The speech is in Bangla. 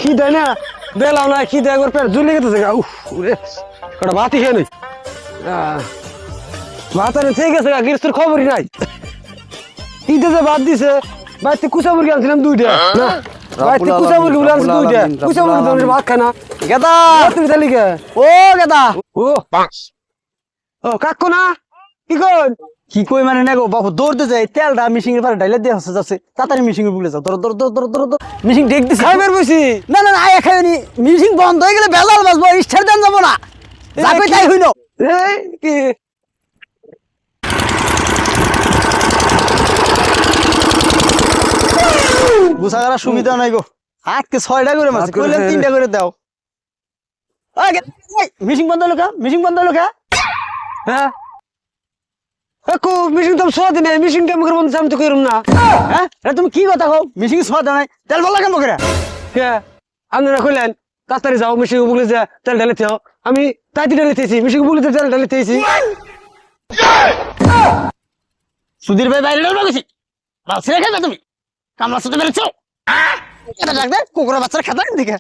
কি দেয় না বেলাও না কি দেয় একবার পেট ঝুলে গেছে উফ কটা ভাতই খেয়ে নেই ভাত আরে ঠিক আছে গৃহস্থর খবরই নাই ঈদে যে ভাত দিছে বাড়িতে কুচা মুরগি আনছিলাম দুইটা না বাড়িতে কুচা মুরগি বলে আনছি দুইটা কুচা মুরগি ভাত খায় না গেদা তুমি তাহলে কে ও গেদা ও ও কাকু না কি কর কি কই মানে না গো বাবু দৌড়তে যাই তেলটা মিশিং এর পারে ডাইলে দিয়ে হচ্ছে যাচ্ছে তাড়াতাড়ি মিশিং এ বুলে যাও ধর ধর ধর ধর ধর ধর মিশিং ডেক দিছে খাইবার বসি না না আয় খাইনি মিশিং বন্ধ হয়ে গেলে বেলাল বাজবো স্টার দেন যাব না যাবে তাই হইনো এই কি গুছাগারা সুবিধা নাই গো আজকে 6টা করে মাছ কইলেন 3টা করে দাও আগে মিশিং বন্ধ হলো কা মিশিং বন্ধ হলো কা হ্যাঁ কাকু মিশিং তো সোয়া দিনে মিশিং কেমন করে বলতে আমি তো কইরুম না হ্যাঁ এটা তুমি কি কথা কও মিশিং সোয়াদ নাই তেল বলা কেমন করে কে আপনারা কইলেন তাড়াতাড়ি যাও মিশিং বুগলে যা তেল ঢালিতে আমি তাইতে ঢালিতেছি মিশিং বুগলে তেল ঢালিতেছি সুধীর ভাই বাইরে ডালবা গেছি বাস রেখে দাও তুমি কামলা সাথে বেরোচ্ছ এটা ডাক দে কুকুরের বাচ্চার খাতা দিকে